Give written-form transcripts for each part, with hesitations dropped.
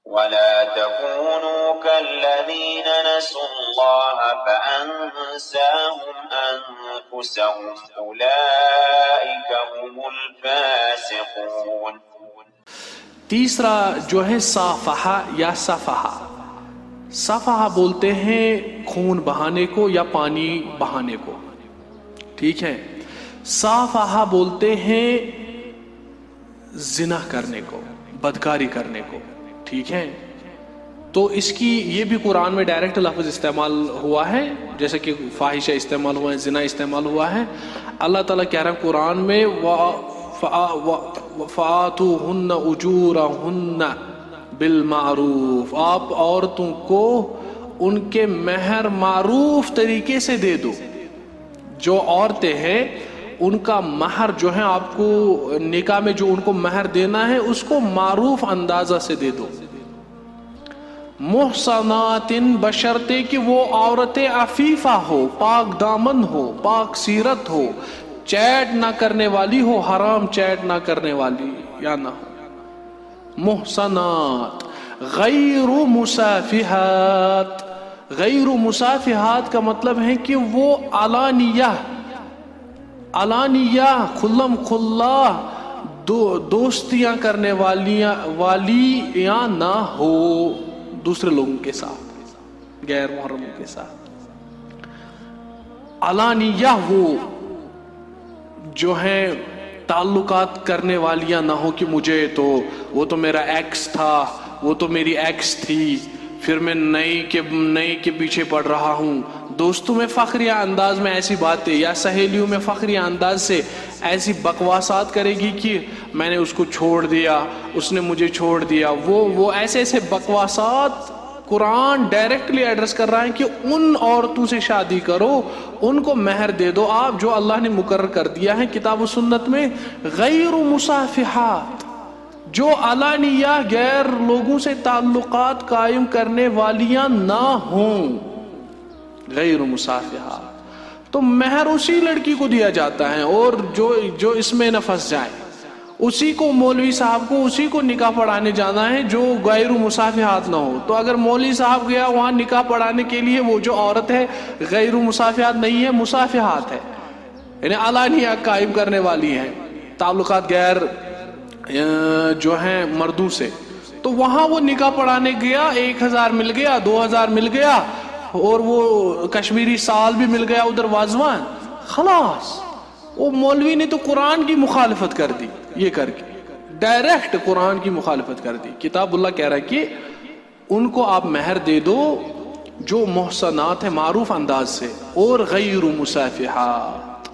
ولا تكونوا كالذين نسوا الله فأنساهم أنفسهم أولئك هم الفاسقون۔ تیسرا جو ہے صافحہ یا صفحہ۔ صفحہ بولتے ہیں خون بہانے کو یا پانی بہانے کو، ٹھیک ہے۔ صافحہ بولتے ہیں زنا کرنے کو، بدکاری کرنے کو، ٹھیک ہے۔ تو اس کی یہ بھی قرآن میں ڈائریکٹ لفظ استعمال ہوا ہے، جیسے کہ فاحشہ استعمال ہوا ہے، زنا استعمال ہوا ہے۔ اللہ تعالیٰ کہہ رہا ہے قرآن میں فَآتُوهُنَّ أُجُورَهُنَّ بِالْمَعْرُوفِ، آپ عورتوں کو ان کے مہر معروف طریقے سے دے دو۔ جو عورتیں ہیں ان کا مہر جو ہے آپ کو نکاح میں جو ان کو مہر دینا ہے اس کو معروف اندازہ سے دے دو۔ محصنات بشرطے کہ وہ عورتیں عفیفہ ہو، پاک دامن ہو، پاک سیرت ہو، چیٹ نہ کرنے والی ہو، حرام چیٹ نہ کرنے والی یا نہ ہو۔ محصنات غیر مصافحات، غیر مصافحات کا مطلب ہے کہ وہ علانیہ کھلم کھلا دوستیاں کرنے والی یا نہ ہو دوسرے لوگوں کے ساتھ، غیر محرموں کے ساتھ۔ علانیہ وہ جو ہے تعلقات کرنے والیاں نہ ہو کہ مجھے تو وہ تو میرا ایکس تھا، وہ تو میری ایکس تھی، پھر میں نئی کے پیچھے پڑ رہا ہوں۔ دوستوں میں فخریہ انداز میں ایسی باتیں یا سہیلیوں میں فخریہ انداز سے ایسی بکواسات کرے گی کہ میں نے اس کو چھوڑ دیا، اس نے مجھے چھوڑ دیا۔ وہ ایسے بکواسات قرآن ڈائریکٹلی ایڈریس کر رہا ہے کہ ان عورتوں سے شادی کرو، ان کو مہر دے دو آپ جو اللہ نے مقرر کر دیا ہے کتاب و سنت میں، غیر مصافحات، جو علانیہ غیر لوگوں سے تعلقات قائم کرنے والیاں نہ ہوں، غیر مصافحات۔ تو مہر اسی لڑکی کو دیا جاتا ہے، اور جو اس میں نہ پھنس جائے اسی کو مولوی صاحب کو اسی کو نکاح پڑھانے جانا ہے جو غیر مصافحات نہ ہو۔ تو اگر مولوی صاحب گیا وہاں نکاح پڑھانے کے لیے، وہ جو عورت ہے غیر مصافحات نہیں ہے، مصافحات ہے، یعنی علانیہ قائم کرنے والی ہیں تعلقات غیر جو ہیں مردوں سے، تو وہاں وہ نکاح پڑھانے گیا، 1000 مل گیا، 2000 مل گیا، اور وہ کشمیری سال بھی مل گیا ادھر واضوان، خلاص وہ مولوی نے تو قرآن کی مخالفت کر دی، یہ کر کے ڈائریکٹ قرآن کی مخالفت کر دی۔ کتاب اللہ کہہ رہا ہے کہ ان کو آپ مہر دے دو جو محصنات ہیں معروف انداز سے، اور غیر مصافحات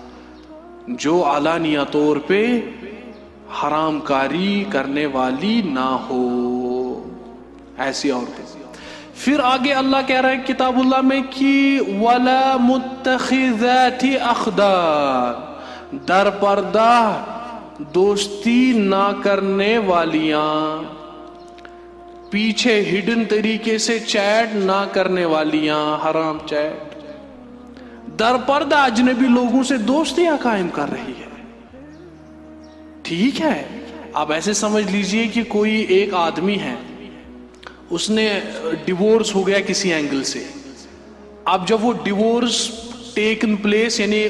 جو علانیہ طور پہ حرام کاری کرنے والی نہ ہو، ایسی عورتیں۔ پھر آگے اللہ کہہ رہا ہے کتاب اللہ میں کہ وَلَا مُتَّخِذَاتِ أَخْدَانٍ، در پردہ دوستی نہ کرنے والیاں، پیچھے ہڈن طریقے سے چیٹ نہ کرنے والیاں، حرام چیٹ، در پردہ اجنبی لوگوں سے دوستیاں قائم کر رہی ہے۔ ٹھیک ہے، اب ایسے سمجھ لیجئے کہ کوئی ایک آدمی ہے، اس نے ڈیورس ہو گیا کسی اینگل سے، اب جب وہ ڈیورس ٹیکن پلیس یعنی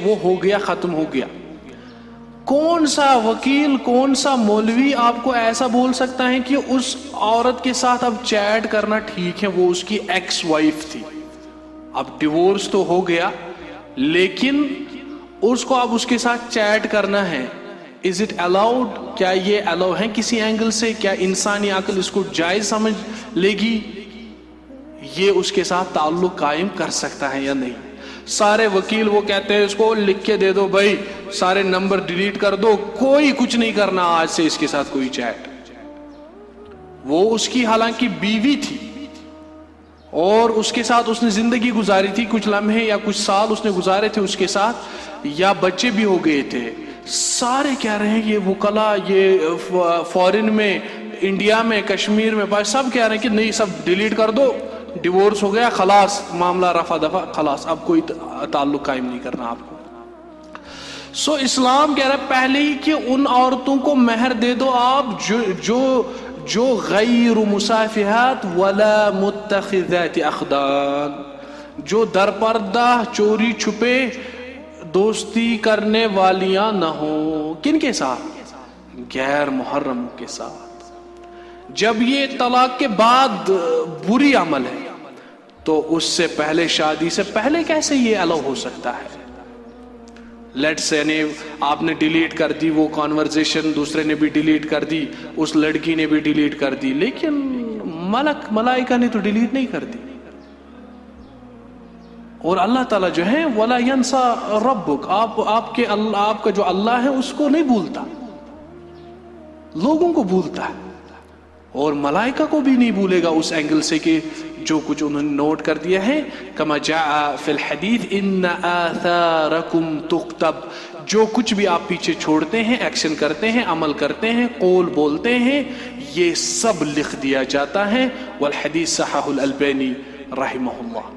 وہ ہو گیا، ختم ہو گیا، کون سا وکیل کون سا مولوی آپ کو ایسا بول سکتا ہے کہ اس عورت کے ساتھ اب چیٹ کرنا ٹھیک ہے؟ وہ اس کی ایکس وائف تھی، اب ڈیورس تو ہو گیا لیکن اس کو اب اس کے ساتھ چیٹ کرنا ہے، از اٹ الاؤڈ؟ کیا یہ الاؤ ہے کسی اینگل سے؟ کیا انسانی عقل اس کو جائز سمجھ لے گی؟ یہ اس کے ساتھ تعلق قائم کر سکتا ہے یا نہیں؟ سارے وکیل وہ کہتے ہیں اس کو لکھ کے دے دو بھائی، سارے نمبر ڈیلیٹ کر دو، کوئی کچھ نہیں کرنا آج سے اس کے ساتھ کوئی چیٹ۔ وہ اس کی حالانکہ بیوی تھی اور اس کے ساتھ اس نے زندگی گزاری تھی، کچھ لمحے یا کچھ سال اس نے گزارے تھے اس کے ساتھ، یا بچے بھی ہو گئے تھے۔ سارے کہہ رہے ہیں یہ وکلا، یہ فورن میں، انڈیا میں، کشمیر میں، سب کہہ رہے ہیں کہ نہیں، سب ڈیلیٹ کر دو، ڈیورس ہو گیا، خلاص معاملہ رفع دفع، خلاص اب کوئی تعلق قائم نہیں کرنا آپ کو۔ اسلام کہہ رہا ہے پہلے ہی کہ ان عورتوں کو مہر دے دو آپ جو جو غیر مصافحات ولا متخذات اخدان، جو در پردہ چوری چھپے دوستی کرنے والیاں نہ ہوں. کن کے ساتھ؟ غیر محرم کے ساتھ. جب یہ طلاق کے بعد بری عمل ہے تو اس سے پہلے، شادی سے پہلے کیسے یہ الاؤ ہو سکتا ہے؟ لیٹ سے آپ نے ڈیلیٹ کر دی وہ کانورزیشن، دوسرے نے بھی ڈیلیٹ کر دی، اس لڑکی نے بھی ڈیلیٹ کر دی، لیکن ملائکہ نے تو ڈیلیٹ نہیں کر دی. اور اللہ تعالیٰ جو ہے وَلَا يَنْسَى رَبُّكَ، آپ کا جو اللہ ہے اس کو نہیں بھولتا، لوگوں کو بھولتا ہے، اور ملائکہ کو بھی نہیں بھولے گا اس اینگل سے کہ جو کچھ انہوں نے نوٹ کر دیا ہے. کما جاء فی الحدیث ان آثارکم تکتب، جو کچھ بھی آپ پیچھے چھوڑتے ہیں، ایکشن کرتے ہیں، عمل کرتے ہیں، قول بولتے ہیں، یہ سب لکھ دیا جاتا ہے. والحدیث صححہ الالبانی رحمہ اللہ.